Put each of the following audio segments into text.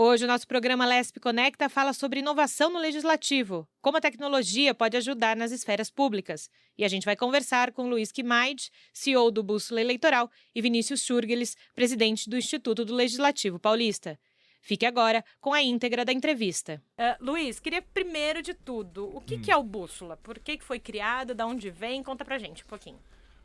Hoje o nosso programa LESP Conecta fala sobre inovação no legislativo, como a tecnologia pode ajudar nas esferas públicas. E a gente vai conversar com Luiz Quimaide, CEO do Bússola Eleitoral, e Vinícius Schurgelis, presidente do Instituto do Legislativo Paulista. Fique agora com a íntegra da entrevista. Luiz, queria primeiro de tudo, o que é o Bússola? Por que foi criado? De onde vem? Conta pra gente um pouquinho.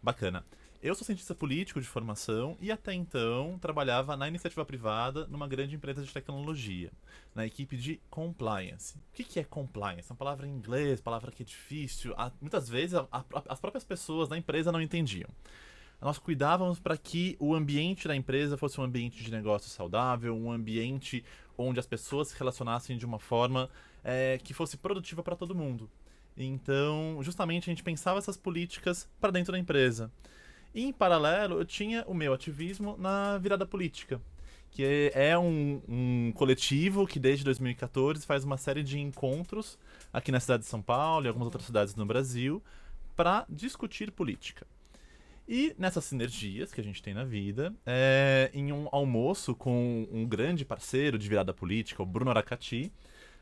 Bacana. Eu sou cientista político de formação e até então trabalhava na iniciativa privada numa grande empresa de tecnologia, na equipe de compliance. O que é compliance? É uma palavra em inglês, palavra que é difícil. Muitas vezes as próprias pessoas da empresa não entendiam. Nós cuidávamos para que o ambiente da empresa fosse um ambiente de negócio saudável, um ambiente onde as pessoas se relacionassem de uma forma que fosse produtiva para todo mundo. Então, justamente, a gente pensava essas políticas para dentro da empresa. E, em paralelo, eu tinha o meu ativismo na virada política, que é um coletivo que desde 2014 faz uma série de encontros aqui na cidade de São Paulo e algumas outras cidades no Brasil para discutir política. E nessas sinergias que a gente tem na vida, em um almoço com um grande parceiro de virada política, o Bruno Aracati,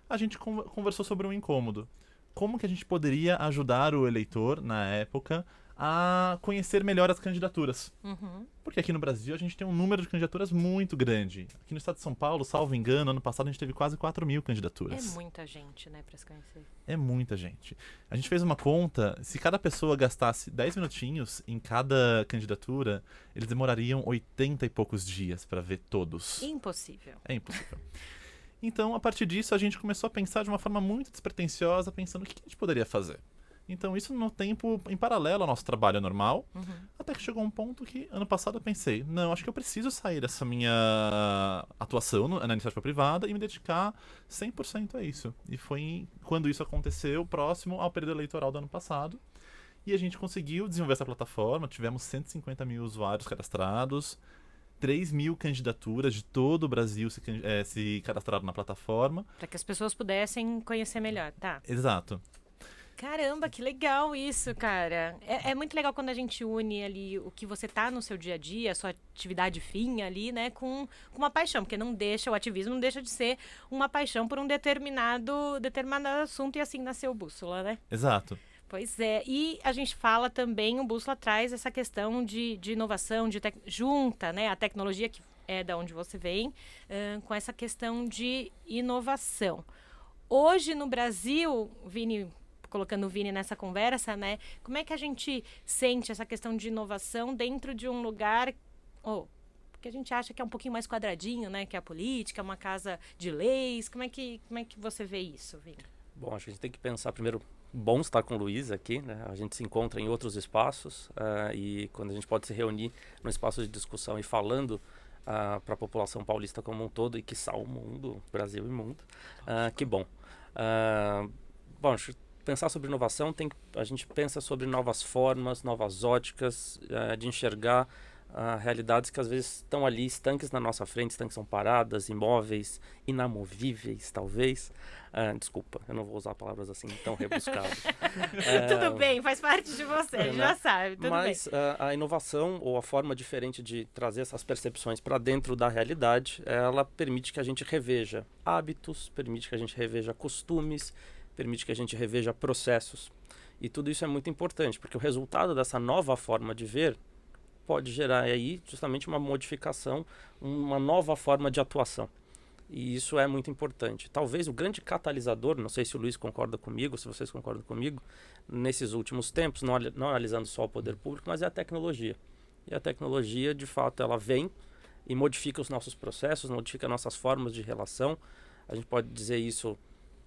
a gente conversou sobre um incômodo. Como que a gente poderia ajudar o eleitor, na época, a conhecer melhor as candidaturas. Porque aqui no Brasil a gente tem um número de candidaturas muito grande. Aqui no estado de São Paulo, salvo engano, ano passado a gente teve quase 4.000 candidaturas. É muita gente, né, pra se conhecer. É muita gente. A gente fez uma conta, se cada pessoa gastasse 10 minutinhos em cada candidatura, eles demorariam 80 e poucos dias para ver todos. Impossível. É impossível. Então, a partir disso, a gente começou a pensar de uma forma muito despretensiosa, pensando o que a gente poderia fazer. Então, isso no tempo, em paralelo ao nosso trabalho normal, até que chegou um ponto que, ano passado, eu pensei, não, acho que eu preciso sair dessa minha atuação na iniciativa privada e me dedicar 100% a isso. E foi quando isso aconteceu, próximo ao período eleitoral do ano passado, e a gente conseguiu desenvolver essa plataforma, tivemos 150 mil usuários cadastrados, 3.000 candidaturas de todo o Brasil se cadastraram na plataforma. Para que as pessoas pudessem conhecer melhor, tá? Exato. Caramba, que legal isso, cara. É muito legal quando a gente une ali o que você tá no seu dia a dia, a sua atividade fim ali, né, com uma paixão, porque o ativismo não deixa de ser uma paixão por um determinado assunto, e assim nasceu o Bússola, né? Exato. Pois é, e a gente fala também, o Bússola traz essa questão de inovação, junta, né, a tecnologia que é da onde você vem, com essa questão de inovação. Hoje no Brasil, Vini, colocando o Vini nessa conversa, né? Como é que a gente sente essa questão de inovação dentro de um lugar que a gente acha que é um pouquinho mais quadradinho, né? Que é a política, uma casa de leis. Como é que você vê isso, Vini? Bom, acho que a gente tem que pensar primeiro, bom estar com o Luiz aqui, né? A gente se encontra em outros espaços e quando a gente pode se reunir num espaço de discussão e falando para a população paulista como um todo e quiçá o mundo, Brasil e mundo, que bom. Bom, acho que pensar sobre inovação, a gente pensa sobre novas formas, novas óticas de enxergar realidades que às vezes estão ali estanques na nossa frente, estanques são paradas, imóveis, inamovíveis, talvez. Desculpa, eu não vou usar palavras assim tão rebuscadas. Tudo bem, faz parte de você, já sabe, tudo Mas bem. A inovação ou a forma diferente de trazer essas percepções para dentro da realidade, ela permite que a gente reveja hábitos, permite que a gente reveja costumes, permite que a gente reveja processos. E tudo isso é muito importante, porque o resultado dessa nova forma de ver pode gerar aí justamente uma modificação, uma nova forma de atuação. E isso é muito importante. Talvez o grande catalisador, não sei se o Luiz concorda comigo, se vocês concordam comigo, nesses últimos tempos, não analisando só o poder público, mas é a tecnologia. E a tecnologia, de fato, ela vem e modifica os nossos processos, modifica nossas formas de relação. A gente pode dizer isso.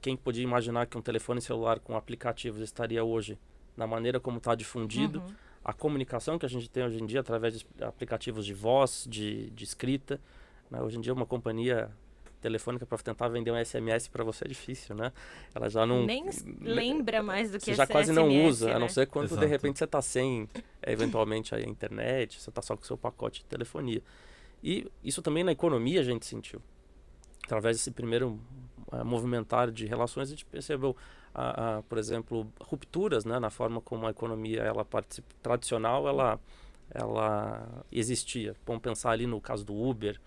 Quem podia imaginar que um telefone celular com aplicativos estaria hoje na maneira como está difundido, a comunicação que a gente tem hoje em dia através de aplicativos de voz, de escrita, né? Hoje em dia uma companhia telefônica para tentar vender um SMS para você é difícil, né? Ela já não... Nem lembra mais do que você já quase SMS, não usa, né? a não ser quando Exato. de repente você está sem, eventualmente, a internet, você está só com o seu pacote de telefonia. E isso também na economia a gente sentiu. Através desse primeiro movimentar de relações, a gente percebeu, por exemplo, rupturas, né, na forma como a economia tradicional ela existia. Vamos pensar ali no caso do Uber,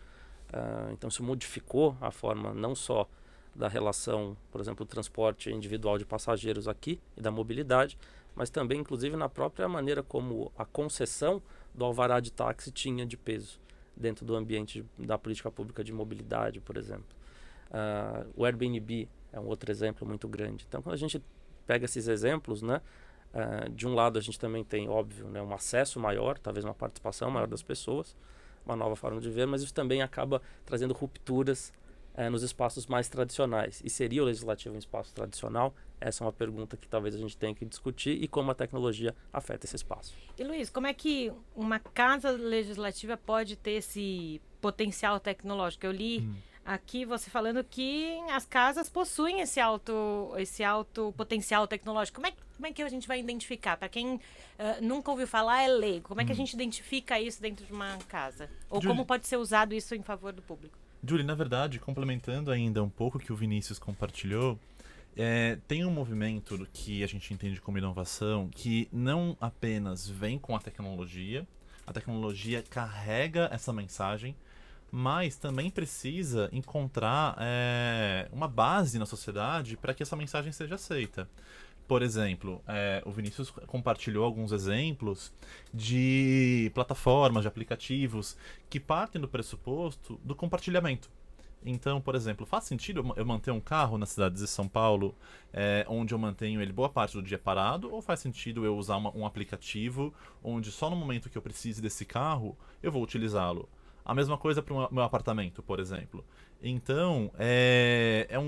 Então isso modificou a forma não só da relação, por exemplo, do transporte individual de passageiros aqui e da mobilidade, mas também, inclusive, na própria maneira como a concessão do alvará de táxi tinha de peso dentro do ambiente da política pública de mobilidade, por exemplo. O Airbnb é um outro exemplo muito grande. Então, quando a gente pega esses exemplos, né, de um lado a gente também tem, óbvio, né, um acesso maior, talvez uma participação maior das pessoas, uma nova forma de ver, mas isso também acaba trazendo rupturas nos espaços mais tradicionais. E seria o legislativo um espaço tradicional? Essa é uma pergunta que talvez a gente tenha que discutir, e como a tecnologia afeta esse espaço. E Luiz, como é que uma casa legislativa pode ter esse potencial tecnológico? Eu li aqui você falando que as casas possuem esse alto potencial tecnológico. Como é que a gente vai identificar? Para quem nunca ouviu falar, é leigo. Como é que a gente identifica isso dentro de uma casa? Ou como pode ser usado isso em favor do público? Julie, na verdade, complementando ainda um pouco o que o Vinícius compartilhou, tem um movimento que a gente entende como inovação que não apenas vem com a tecnologia carrega essa mensagem, mas também precisa encontrar uma base na sociedade para que essa mensagem seja aceita. Por exemplo, o Vinícius compartilhou alguns exemplos de plataformas, de aplicativos que partem do pressuposto do compartilhamento. Então, por exemplo, faz sentido eu manter um carro na cidade de São Paulo, onde eu mantenho ele boa parte do dia parado, ou faz sentido eu usar um aplicativo onde só no momento que eu precise desse carro eu vou utilizá-lo? A mesma coisa para o meu apartamento, por exemplo. Então, é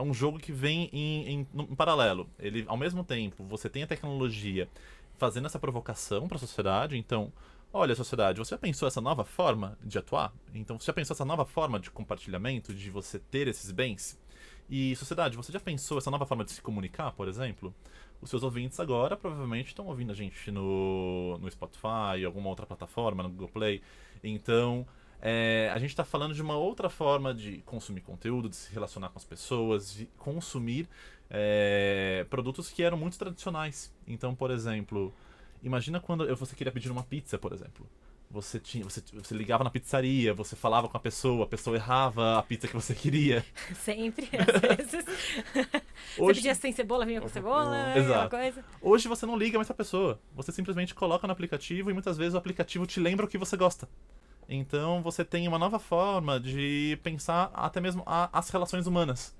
um jogo que vem em paralelo. Ele, ao mesmo tempo, você tem a tecnologia fazendo essa provocação para a sociedade. Então, olha, sociedade, você já pensou essa nova forma de atuar? Então, você já pensou essa nova forma de compartilhamento, de você ter esses bens? E, sociedade, você já pensou essa nova forma de se comunicar, por exemplo? Os seus ouvintes agora provavelmente estão ouvindo a gente no Spotify, alguma outra plataforma, no Google Play. Então, a gente está falando de uma outra forma de consumir conteúdo, de se relacionar com as pessoas, de consumir produtos que eram muito tradicionais. Então, por exemplo, imagina quando você queria pedir uma pizza, por exemplo. Você ligava na pizzaria, você falava com a pessoa errava a pizza que você queria. Sempre, às vezes. Você pedia sem cebola, vinha com cebola, Exato. Coisa. Hoje você não liga mais pra pessoa. Você simplesmente coloca no aplicativo e muitas vezes o aplicativo te lembra o que você gosta. Então você tem uma nova forma de pensar até mesmo as relações humanas.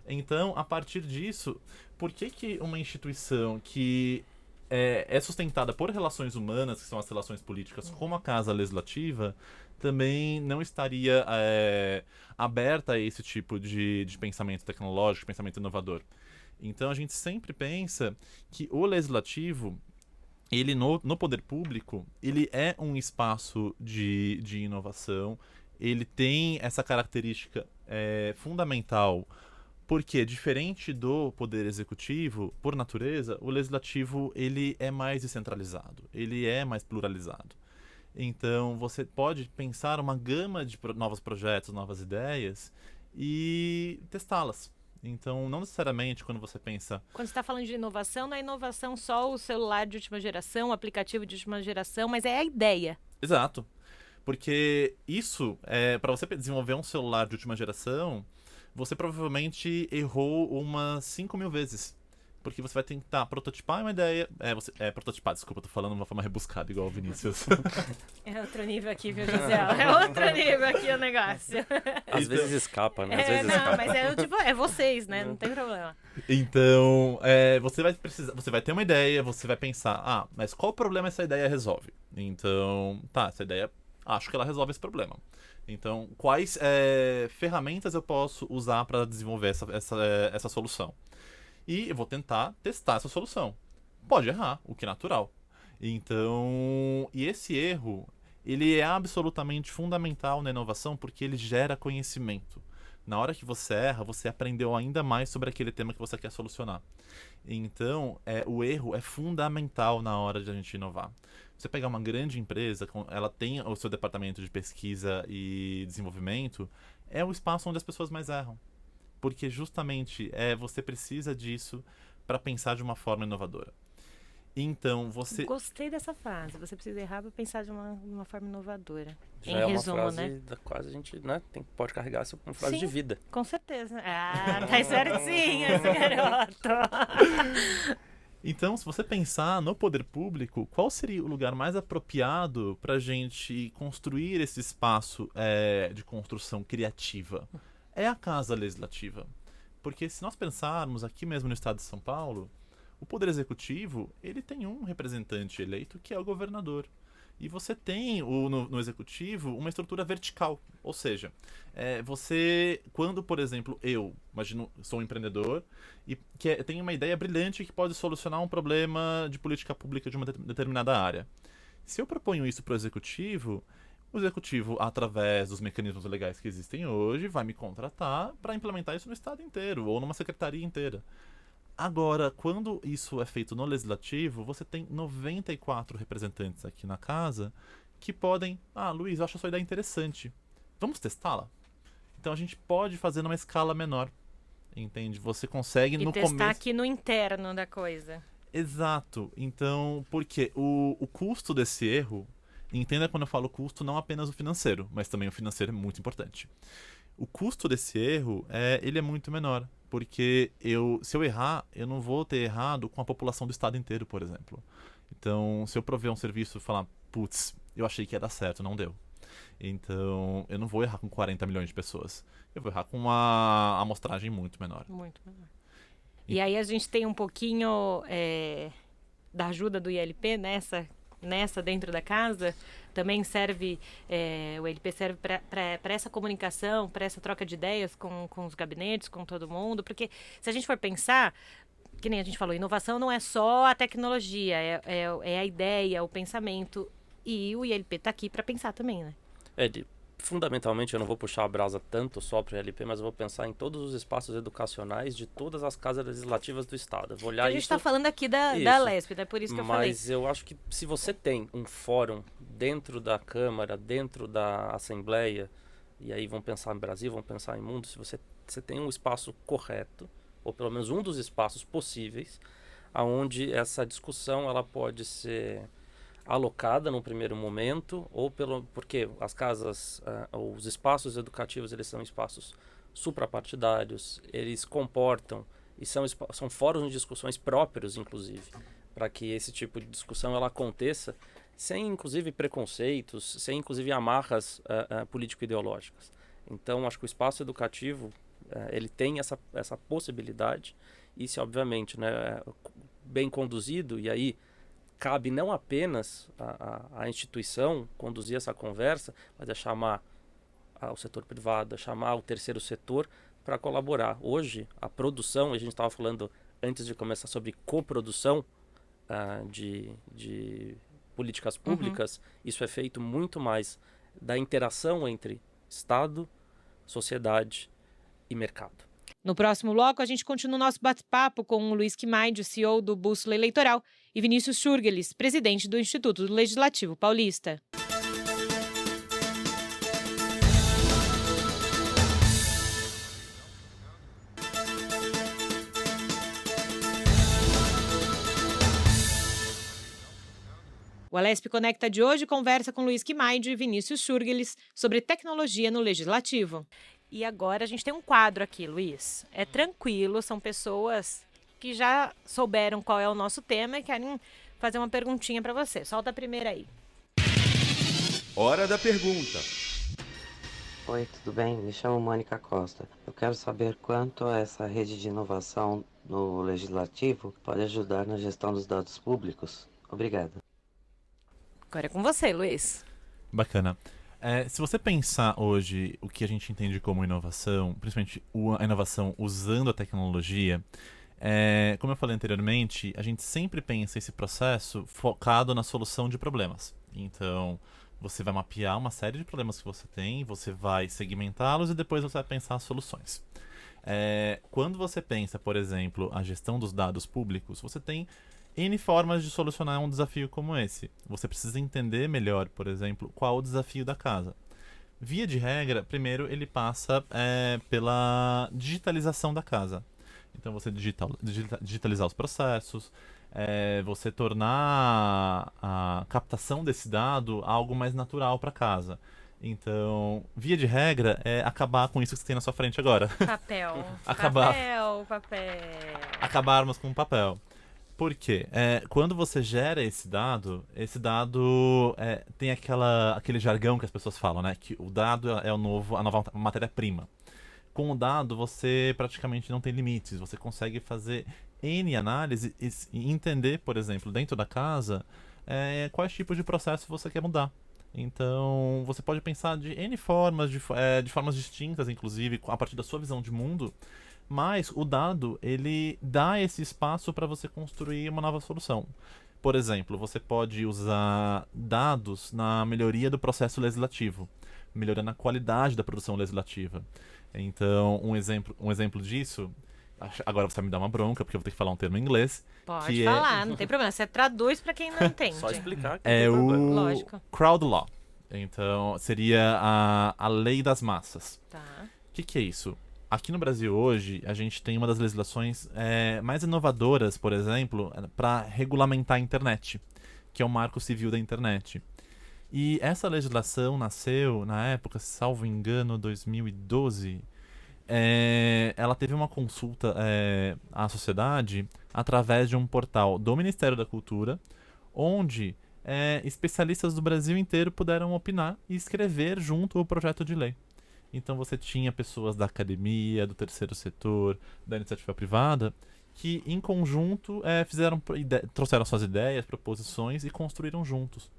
Então, a partir disso, por que uma instituição que é sustentada por relações humanas, que são as relações políticas, como a Casa Legislativa, também não estaria aberta a esse tipo de pensamento tecnológico, pensamento inovador? Então, a gente sempre pensa que o legislativo, ele no poder público, ele é um espaço de inovação, ele tem essa característica fundamental, porque, diferente do poder executivo, por natureza, o legislativo ele é mais descentralizado, ele é mais pluralizado. Então, você pode pensar uma gama de novos projetos, novas ideias e testá-las. Então, não necessariamente quando você pensa... Quando você está falando de inovação, não é inovação só o celular de última geração, o aplicativo de última geração, mas é a ideia. Exato. Porque isso, para você desenvolver um celular de última geração, você provavelmente errou umas 5.000 vezes. Porque você vai tentar prototipar uma ideia... prototipar, desculpa, eu tô falando de uma forma rebuscada, igual o Vinícius. É outro nível aqui, viu, José? É outro nível aqui o negócio. Às vezes escapa, né? Às vezes não, escapa. mas é vocês, né? Não tem problema. Então, você vai ter uma ideia, você vai pensar, mas qual problema essa ideia resolve? Então, essa ideia, acho que ela resolve esse problema. Então, quais ferramentas eu posso usar para desenvolver essa solução? E eu vou tentar testar essa solução. Pode errar, o que é natural. Então, e esse erro, ele é absolutamente fundamental na inovação porque ele gera conhecimento. Na hora que você erra, você aprendeu ainda mais sobre aquele tema que você quer solucionar. Então, o erro é fundamental na hora de a gente inovar. Você pegar uma grande empresa, ela tem o seu departamento de pesquisa e desenvolvimento, é o espaço onde as pessoas mais erram. Porque justamente você precisa disso para pensar de uma forma inovadora. Então, você... Gostei dessa frase. Você precisa errar para pensar de uma forma inovadora. Já Em é resumo, uma frase né? da quase a gente, né, pode carregar isso como frase Sim. de vida. Com certeza. Ah, tá certinho esse garoto. Então, se você pensar no poder público, qual seria o lugar mais apropriado para a gente construir esse espaço de construção criativa? É a Casa Legislativa. Porque se nós pensarmos aqui mesmo no estado de São Paulo, o Poder Executivo, ele tem um representante eleito que é o governador. E você tem no Executivo uma estrutura vertical. Ou seja, você, quando, por exemplo, eu, imagino, sou um empreendedor e tenho uma ideia brilhante que pode solucionar um problema de política pública de uma determinada área. Se eu proponho isso para o Executivo, através dos mecanismos legais que existem hoje, vai me contratar para implementar isso no estado inteiro ou numa secretaria inteira. Agora, quando isso é feito no Legislativo, você tem 94 representantes aqui na casa que podem... Luiz, eu acho a sua ideia interessante. Vamos testá-la? Então a gente pode fazer numa escala menor. Entende? Você consegue no começo... E testar aqui no interno da coisa. Exato. Então, porque o custo desse erro... Entenda quando eu falo custo, não apenas o financeiro, mas também o financeiro é muito importante. O custo desse erro, ele é muito menor. Porque se eu errar, eu não vou ter errado com a população do estado inteiro, por exemplo. Então, se eu prover um serviço e falar, putz, eu achei que ia dar certo, não deu. Então, eu não vou errar com 40 milhões de pessoas. Eu vou errar com uma amostragem muito menor. Muito menor. E aí a gente tem um pouquinho da ajuda do ILP nessa dentro da casa. Também serve, o ILP serve para essa comunicação, para essa troca de ideias com os gabinetes, com todo mundo, porque se a gente for pensar, que nem a gente falou, inovação não é só a tecnologia, é a ideia, o pensamento, e o ILP está aqui para pensar também, né? Fundamentalmente, eu não vou puxar a brasa tanto só para o ILP, mas eu vou pensar em todos os espaços educacionais de todas as casas legislativas do Estado. Vou olhar a gente está falando aqui da LESP, é por isso que eu falei. Mas eu acho que se você tem um fórum dentro da Câmara, dentro da Assembleia, e aí vamos pensar em Brasil, vamos pensar em mundo, se você tem um espaço correto, ou pelo menos um dos espaços possíveis, aonde essa discussão ela pode ser alocada no primeiro momento, porque as casas, os espaços educativos, eles são espaços suprapartidários, eles comportam e são fóruns de discussões próprios, inclusive, para que esse tipo de discussão ela aconteça sem, inclusive, preconceitos, sem, inclusive, amarras político-ideológicas. Então, acho que o espaço educativo ele tem essa possibilidade e, se obviamente, né, bem conduzido, e aí cabe não apenas a instituição conduzir essa conversa, mas chamar o setor privado, chamar o terceiro setor para colaborar. Hoje, a produção, a gente estava falando antes de começar sobre coprodução de políticas públicas, isso é feito muito mais da interação entre Estado, sociedade e mercado. No próximo bloco, a gente continua o nosso bate-papo com o Luiz Quimaide, CEO do Bússola Eleitoral, e Vinícius Schurgelis, presidente do Instituto do Legislativo Paulista. O Alesp Conecta de hoje conversa com Luiz Quimaide e Vinícius Schurgelis sobre tecnologia no Legislativo. E agora a gente tem um quadro aqui, Luiz. É tranquilo, são pessoas que já souberam qual é o nosso tema e querem fazer uma perguntinha para você. Solta a primeira aí. Hora da pergunta. Oi, tudo bem? Me chamo Mônica Costa. Eu quero saber quanto essa rede de inovação no Legislativo pode ajudar na gestão dos dados públicos. Obrigado. Agora é com você, Luiz. Bacana. Se você pensar hoje o que a gente entende como inovação, principalmente a inovação usando a tecnologia, como eu falei anteriormente, a gente sempre pensa esse processo focado na solução de problemas. Então, você vai mapear uma série de problemas que você tem, você vai segmentá-los e depois você vai pensar as soluções. Quando você pensa, por exemplo, a gestão dos dados públicos, você tem N formas de solucionar um desafio como esse. Você precisa entender melhor, por exemplo, qual o desafio da casa. Via de regra, primeiro ele passa pela digitalização da casa. Então você digitalizar os processos, você tornar a captação desse dado algo mais natural para casa. Então, via de regra, é acabar com isso que você tem na sua frente agora. Papel. Acabar. Papel. Acabarmos com o papel. Por quê? Quando você gera esse dado tem aquele jargão que as pessoas falam, né? Que o dado é a nova matéria-prima. Com o dado, você praticamente não tem limites. Você consegue fazer N análises e entender, por exemplo, dentro da casa, quais tipos de processo você quer mudar. Então, você pode pensar de N formas, de formas distintas, inclusive, a partir da sua visão de mundo, mas o dado, ele dá esse espaço para você construir uma nova solução. Por exemplo, você pode usar dados na melhoria do processo legislativo, melhorando a qualidade da produção legislativa. Então, um exemplo disso, agora você vai me dar uma bronca, porque eu vou ter que falar um termo em inglês. Pode falar, não tem problema. Você traduz para quem não entende. Só explicar que É não tem problema. o Lógico. crowd law. Então, seria a lei das massas. Tá. O que é isso? Aqui no Brasil hoje, a gente tem uma das legislações mais inovadoras, por exemplo, para regulamentar a internet, que é o Marco Civil da Internet. E essa legislação nasceu, na época, salvo engano, 2012. Ela teve uma consulta à sociedade através de um portal do Ministério da Cultura, onde especialistas do Brasil inteiro puderam opinar e escrever junto o projeto de lei. Então você tinha pessoas da academia, do terceiro setor, da iniciativa privada, que em conjunto trouxeram suas ideias, proposições e construíram juntos.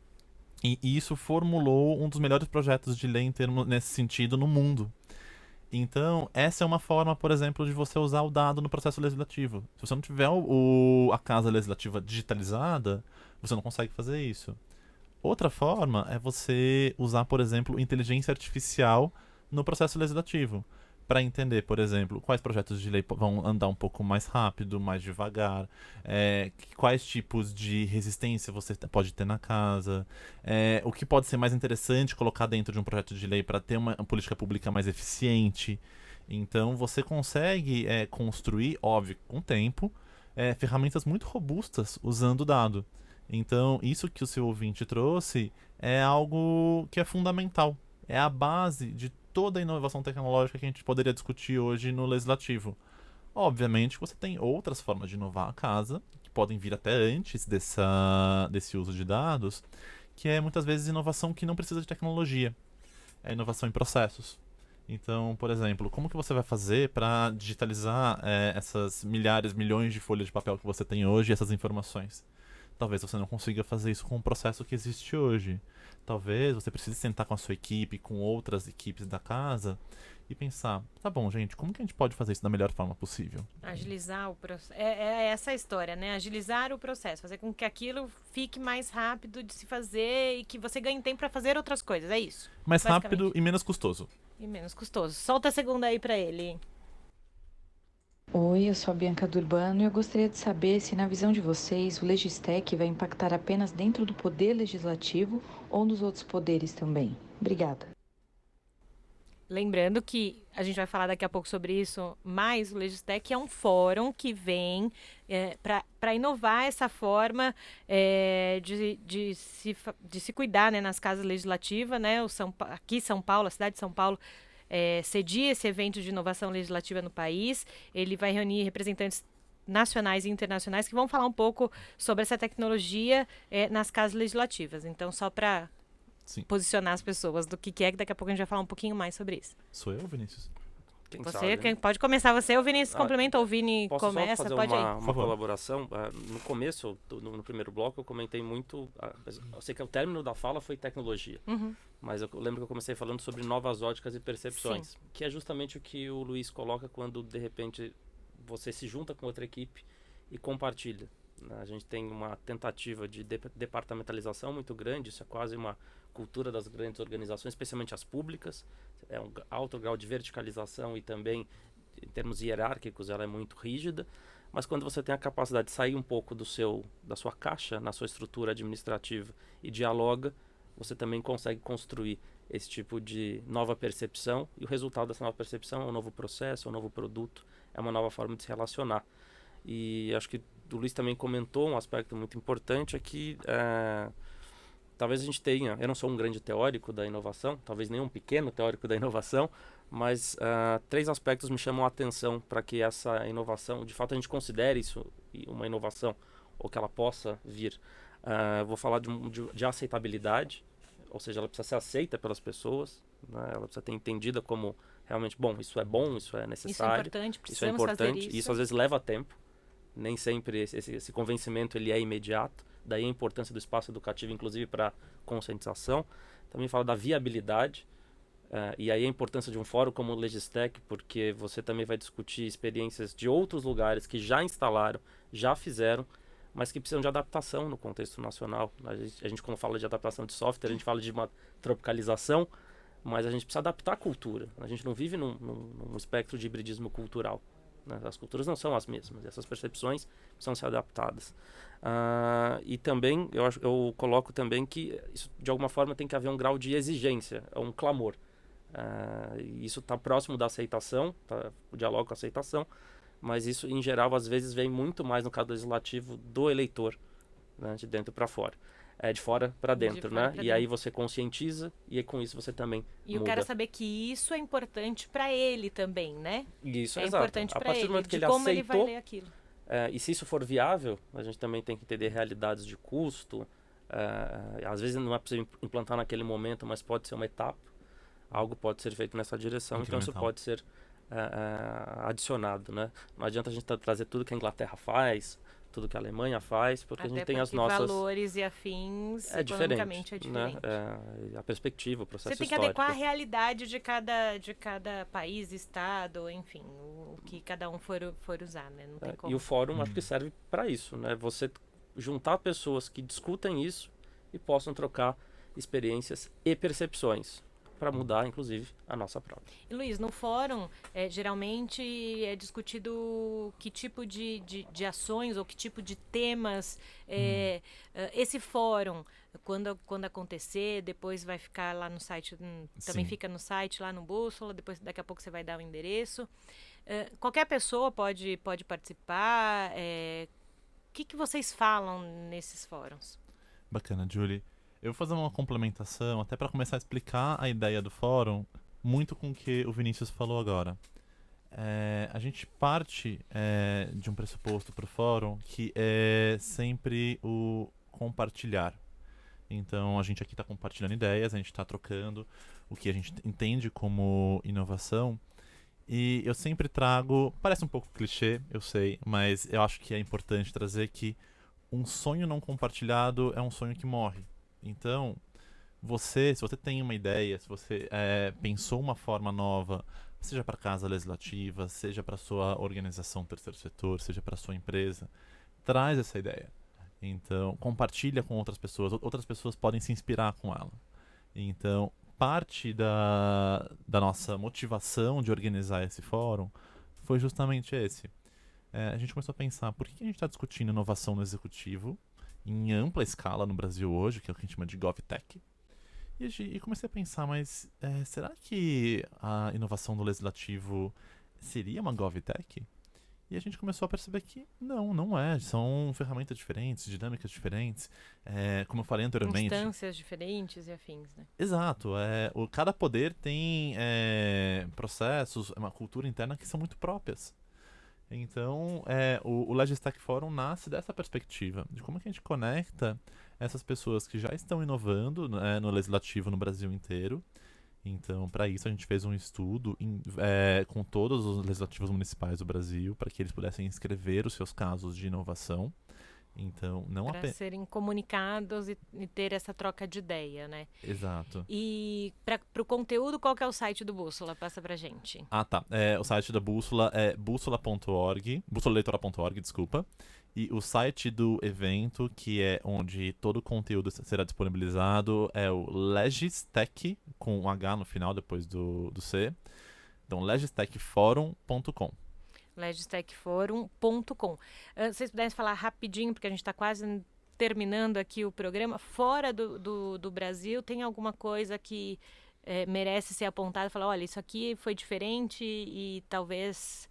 E isso formulou um dos melhores projetos de lei nesse sentido no mundo. Então, essa é uma forma, por exemplo, de você usar o dado no processo legislativo. Se você não tiver a casa legislativa digitalizada, você não consegue fazer isso. Outra forma é você usar, por exemplo, inteligência artificial no processo legislativo, para entender, por exemplo, quais projetos de lei vão andar um pouco mais rápido, mais devagar, quais tipos de resistência você pode ter na casa, o que pode ser mais interessante colocar dentro de um projeto de lei para ter uma política pública mais eficiente. Então você consegue construir, óbvio, com o tempo, ferramentas muito robustas usando o dado. Então, isso que o seu ouvinte trouxe é algo que é fundamental. É a base de toda a inovação tecnológica que a gente poderia discutir hoje no legislativo. Obviamente, você tem outras formas de inovar a casa, que podem vir até antes desse uso de dados, que é muitas vezes inovação que não precisa de tecnologia. É inovação em processos. Então, por exemplo, como que você vai fazer para digitalizar essas milhões de folhas de papel que você tem hoje e essas informações? Talvez você não consiga fazer isso com o processo que existe hoje. Talvez você precise sentar com a sua equipe, com outras equipes da casa e pensar, tá bom, gente, como que a gente pode fazer isso da melhor forma possível? Agilizar o processo. É essa a história, né? Agilizar o processo. Fazer com que aquilo fique mais rápido de se fazer e que você ganhe tempo para fazer outras coisas. É isso. Mais rápido e menos custoso. E menos custoso. Solta a segunda aí para ele. Oi, eu sou a Bianca do Urbano e eu gostaria de saber se, na visão de vocês, o Legistec vai impactar apenas dentro do poder legislativo ou nos outros poderes também. Obrigada. Lembrando que a gente vai falar daqui a pouco sobre isso, mas o Legistec é um fórum que vem para inovar essa forma de se cuidar, né, nas casas legislativas, né? Aqui São Paulo, a cidade de São Paulo, cedia esse evento de inovação legislativa no país. Ele vai reunir representantes nacionais e internacionais que vão falar um pouco sobre essa tecnologia nas casas legislativas. Então, só para posicionar as pessoas do que é, que daqui a pouco a gente vai falar um pouquinho mais sobre isso. Sou eu, Vinícius? Pode começar você, o Vinícius complementa, o Vini começa, só fazer pode ir. uma colaboração. No começo, no primeiro bloco, eu comentei muito, eu sei que o término da fala foi tecnologia, mas eu lembro que eu comecei falando sobre novas óticas e percepções, que é justamente o que o Luiz coloca quando, de repente, você se junta com outra equipe e compartilha. A gente tem uma tentativa de departamentalização muito grande, isso é quase uma cultura das grandes organizações, especialmente as públicas. É um alto grau de verticalização e também, em termos hierárquicos, ela é muito rígida. Mas quando você tem a capacidade de sair um pouco da sua caixa, na sua estrutura administrativa e dialoga, você também consegue construir esse tipo de nova percepção. E o resultado dessa nova percepção é um novo processo, é um novo produto, é uma nova forma de se relacionar. E acho que o Luiz também comentou, um aspecto muito importante é que talvez a gente tenha, eu não sou um grande teórico da inovação, talvez nem um pequeno teórico da inovação, mas 3 aspectos me chamam a atenção para que essa inovação, de fato a gente considere isso uma inovação, ou que ela possa vir. Vou falar de aceitabilidade, ou seja, ela precisa ser aceita pelas pessoas, né? Ela precisa ter entendida como realmente, isso é bom, isso é necessário, isso é importante, isso às vezes leva tempo, nem sempre esse convencimento ele é imediato, daí a importância do espaço educativo, inclusive para conscientização. Também fala da viabilidade, e aí a importância de um fórum como o Legistec, porque você também vai discutir experiências de outros lugares que já instalaram, já fizeram, mas que precisam de adaptação no contexto nacional. A gente quando fala de adaptação de software, a gente fala de uma tropicalização, mas a gente precisa adaptar a cultura. A gente não vive num espectro de hibridismo cultural, né? As culturas não são as mesmas, essas percepções precisam ser adaptadas. E também, eu coloco também que isso, de alguma forma tem que haver um grau de exigência, um clamor. Isso está próximo da aceitação, o diálogo com a aceitação, mas isso, em geral, às vezes vem muito mais no caso legislativo do eleitor, né, de dentro para fora. De fora para dentro, né? E aí você conscientiza e com isso você também E eu quero saber que isso é importante para ele também, né? Isso, é exato. importante para ele, que ele como aceitou, ele vai ler aquilo. E se isso for viável, a gente também tem que entender realidades de custo. Às vezes não é possível implantar naquele momento, mas pode ser uma etapa. Algo pode ser feito nessa direção, então isso pode ser adicionado, né? Não adianta a gente trazer tudo que a Inglaterra faz, tudo que a Alemanha faz, porque Até a gente tem as nossas... valores e afins, economicamente é diferente. Né? A perspectiva, o processo histórico. Você tem que adequar a realidade de cada país, estado, enfim, o que cada um for usar, né? Não tem como. E o fórum acho que serve para isso, né? Você juntar pessoas que discutem isso e possam trocar experiências e percepções para mudar, inclusive, a nossa própria. E Luiz, no fórum, geralmente é discutido que tipo de ações ou que tipo de temas esse fórum, quando acontecer, depois vai ficar lá no site, também fica no site, lá no Bússola, depois daqui a pouco você vai dar o endereço. Qualquer pessoa pode participar. O que vocês falam nesses fóruns? Bacana, Julie. Eu vou fazer uma complementação, até para começar a explicar a ideia do fórum, muito com o que o Vinícius falou agora. A gente parte de um pressuposto para o fórum que é sempre o compartilhar. Então, a gente aqui está compartilhando ideias, a gente está trocando o que a gente entende como inovação. E eu sempre trago, parece um pouco clichê, eu sei, mas eu acho que é importante trazer que um sonho não compartilhado é um sonho que morre. Então, se você tem uma ideia, se você pensou uma forma nova, seja para a casa legislativa, seja para a sua organização terceiro setor, seja para a sua empresa, traz essa ideia. Então, compartilha com outras pessoas podem se inspirar com ela. Então, parte da nossa motivação de organizar esse fórum foi justamente esse. A gente começou a pensar, por que a gente está discutindo inovação no executivo, em ampla escala no Brasil hoje, que é o que a gente chama de GovTech. E comecei a pensar, mas será que a inovação do legislativo seria uma GovTech? E a gente começou a perceber que não é. São ferramentas diferentes, dinâmicas diferentes. Como eu falei anteriormente... Instâncias diferentes e afins, né? Exato. Cada poder tem processos, uma cultura interna que são muito próprias. Então, o Legistec Forum nasce dessa perspectiva, de como que a gente conecta essas pessoas que já estão inovando no legislativo no Brasil inteiro. Então, para isso, a gente fez um estudo com todos os legislativos municipais do Brasil, para que eles pudessem inscrever os seus casos de inovação. Então, não para serem comunicados e ter essa troca de ideia, né? Exato. E para o conteúdo, qual que é o site do Bússola? Passa pra gente. Tá. O site da Bússola é bússola.org, bússolaleitora.org, desculpa. E o site do evento, que é onde todo o conteúdo será disponibilizado, é o Legistec, com um H no final, depois do C. Então, legistecforum.com. legistecforum.com. Se vocês pudessem falar rapidinho, porque a gente está quase terminando aqui o programa, fora do Brasil, tem alguma coisa que merece ser apontada e falar, olha, isso aqui foi diferente e talvez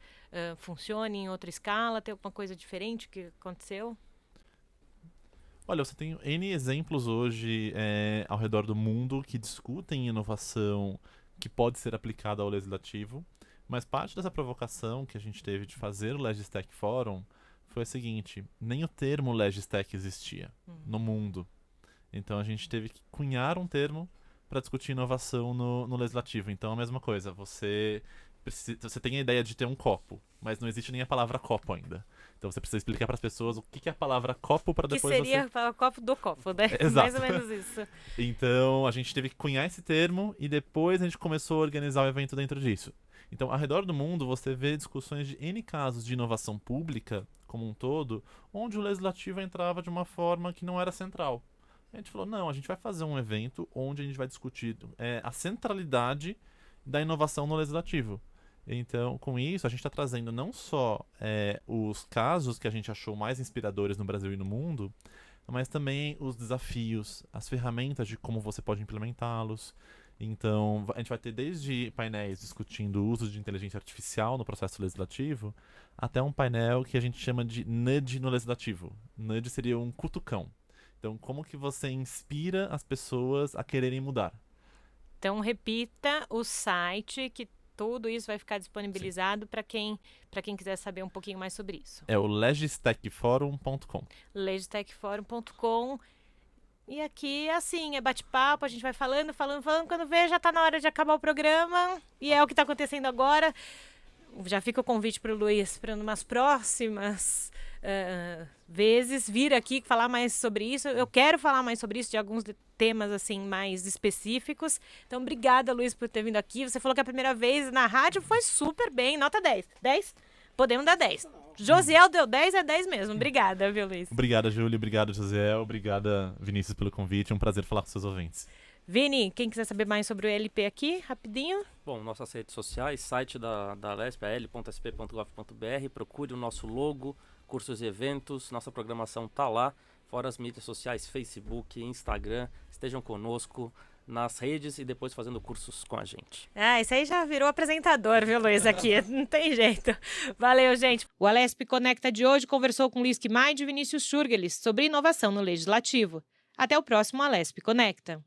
funcione em outra escala? Tem alguma coisa diferente que aconteceu? Olha, você tem N exemplos hoje ao redor do mundo que discutem inovação que pode ser aplicada ao legislativo, mas parte dessa provocação que a gente teve de fazer o Legistec Forum foi a seguinte: nem o termo Legistec existia no mundo. Então a gente teve que cunhar um termo para discutir inovação no legislativo. Então a mesma coisa, você tem a ideia de ter um copo, mas não existe nem a palavra copo ainda. Então você precisa explicar para as pessoas o que é a palavra copo para depois Que seria o copo do copo, né? Exato. Mais ou menos isso. Então a gente teve que cunhar esse termo e depois a gente começou a organizar o evento dentro disso. Então, ao redor do mundo, você vê discussões de N casos de inovação pública, como um todo, onde o legislativo entrava de uma forma que não era central. A gente falou, não, a gente vai fazer um evento onde a gente vai discutir a centralidade da inovação no legislativo. Então, com isso, a gente está trazendo não só os casos que a gente achou mais inspiradores no Brasil e no mundo, mas também os desafios, as ferramentas de como você pode implementá-los. Então, a gente vai ter desde painéis discutindo o uso de inteligência artificial no processo legislativo, até um painel que a gente chama de nudge no legislativo. Nudge seria um cutucão. Então, como que você inspira as pessoas a quererem mudar? Então, repita o site, que tudo isso vai ficar disponibilizado para quem quiser saber um pouquinho mais sobre isso. É o legistecforum.com. legistecforum.com. E aqui, assim, é bate-papo, a gente vai falando, quando vê, já tá na hora de acabar o programa, e é o que tá acontecendo agora. Já fica o convite para o Luiz para umas próximas vezes vir aqui falar mais sobre isso. Eu quero falar mais sobre isso, de alguns temas assim mais específicos. Então, obrigada, Luiz, por ter vindo aqui. Você falou que a primeira vez na rádio foi super bem, nota 10. 10? Podemos dar 10. Josiel deu 10, é 10 mesmo. Obrigada, viu, Luiz? Obrigada, Júlia. Obrigado, Josiel. Obrigada, Vinícius, pelo convite. É um prazer falar com seus ouvintes. Vini, quem quiser saber mais sobre o LP aqui, rapidinho. Bom, nossas redes sociais, site da LESP, l.sp.gov.br, procure o nosso logo, cursos e eventos, nossa programação tá lá, fora as mídias sociais, Facebook, Instagram, estejam conosco nas redes e depois fazendo cursos com a gente. Isso aí já virou apresentador, viu, Luiz, aqui, não tem jeito. Valeu, gente. O Alesp Conecta de hoje conversou com Luiz Quimaide e Vinícius Schurgelis sobre inovação no Legislativo. Até o próximo Alesp Conecta.